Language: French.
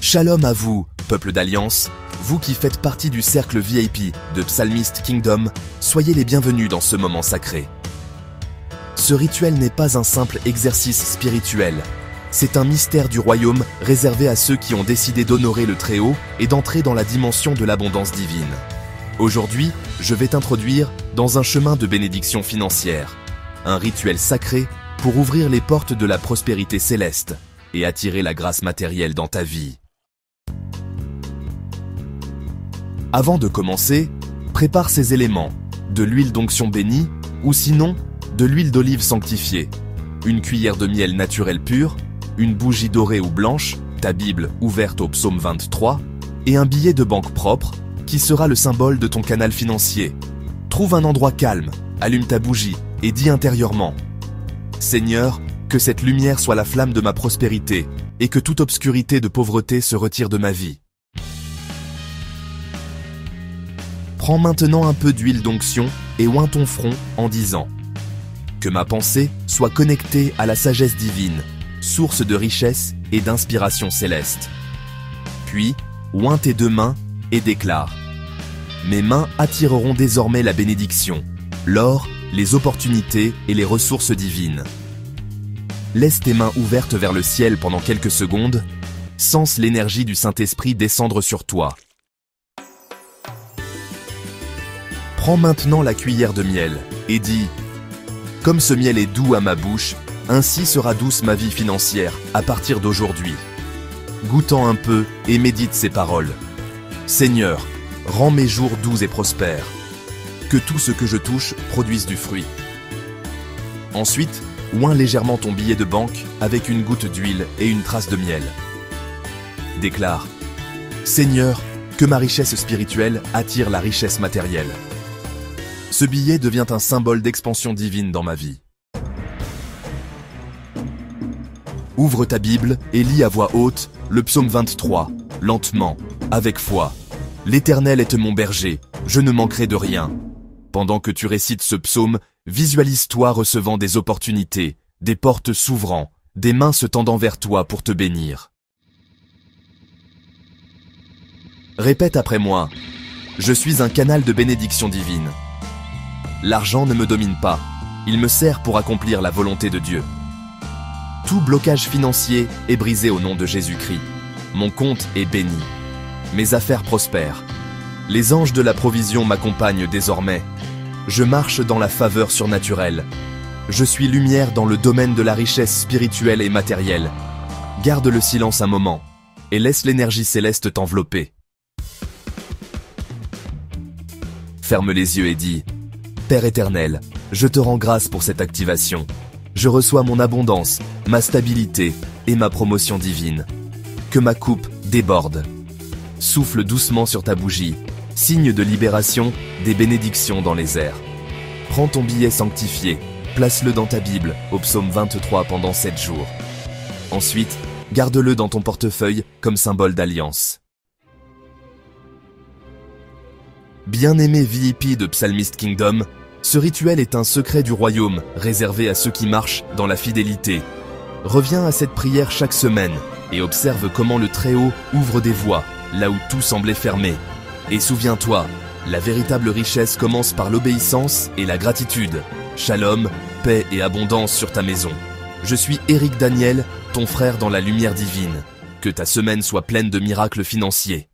Shalom à vous, peuple d'Alliance, vous qui faites partie du cercle VIP de Psalmist Kingdom, soyez les bienvenus dans ce moment sacré. Ce rituel n'est pas un simple exercice spirituel, c'est un mystère du royaume réservé à ceux qui ont décidé d'honorer le Très-Haut et d'entrer dans la dimension de l'abondance divine. Aujourd'hui, je vais t'introduire dans un chemin de bénédiction financière, un rituel sacré pour ouvrir les portes de la prospérité céleste et attirer la grâce matérielle dans ta vie. Avant de commencer, prépare ces éléments, de l'huile d'onction bénie ou sinon de l'huile d'olive sanctifiée, une cuillère de miel naturel pur, une bougie dorée ou blanche, ta Bible ouverte au psaume 23 et un billet de banque propre qui sera le symbole de ton canal financier. Trouve un endroit calme, allume ta bougie et dis intérieurement « Seigneur, que cette lumière soit la flamme de ma prospérité et que toute obscurité de pauvreté se retire de ma vie. » Prends maintenant un peu d'huile d'onction et oins ton front en disant « Que ma pensée soit connectée à la sagesse divine, source de richesse et d'inspiration céleste. » Puis, oins tes deux mains et déclare « Mes mains attireront désormais la bénédiction, l'or, les opportunités et les ressources divines. » Laisse tes mains ouvertes vers le ciel pendant quelques secondes, sens l'énergie du Saint-Esprit descendre sur toi. Prends maintenant la cuillère de miel et dis « Comme ce miel est doux à ma bouche, ainsi sera douce ma vie financière à partir d'aujourd'hui. » Goûtant un peu et médite ces paroles. « Seigneur, rends mes jours doux et prospères. Que tout ce que je touche produise du fruit. » Ensuite, oins légèrement ton billet de banque avec une goutte d'huile et une trace de miel. Déclare « Seigneur, que ma richesse spirituelle attire la richesse matérielle. » Ce billet devient un symbole d'expansion divine dans ma vie. Ouvre ta Bible et lis à voix haute le psaume 23, lentement, avec foi. « L'Éternel est mon berger, je ne manquerai de rien. » Pendant que tu récites ce psaume, visualise-toi recevant des opportunités, des portes s'ouvrant, des mains se tendant vers toi pour te bénir. Répète après moi, « Je suis un canal de bénédiction divine. » L'argent ne me domine pas, il me sert pour accomplir la volonté de Dieu. Tout blocage financier est brisé au nom de Jésus-Christ. Mon compte est béni. Mes affaires prospèrent. Les anges de la provision m'accompagnent désormais. Je marche dans la faveur surnaturelle. Je suis lumière dans le domaine de la richesse spirituelle et matérielle. Garde le silence un moment et laisse l'énergie céleste t'envelopper. Ferme les yeux et dis « Père éternel, je te rends grâce pour cette activation. Je reçois mon abondance, ma stabilité et ma promotion divine. Que ma coupe déborde. » Souffle doucement sur ta bougie, signe de libération, des bénédictions dans les airs. Prends ton billet sanctifié, place-le dans ta Bible au psaume 23 pendant 7 jours. Ensuite, garde-le dans ton portefeuille comme symbole d'alliance. Bien-aimé VIP de Psalmist Kingdom, ce rituel est un secret du royaume réservé à ceux qui marchent dans la fidélité. Reviens à cette prière chaque semaine et observe comment le Très-Haut ouvre des voies là où tout semblait fermé. Et souviens-toi, la véritable richesse commence par l'obéissance et la gratitude. Shalom, paix et abondance sur ta maison. Je suis Éric Daniel, ton frère dans la lumière divine. Que ta semaine soit pleine de miracles financiers.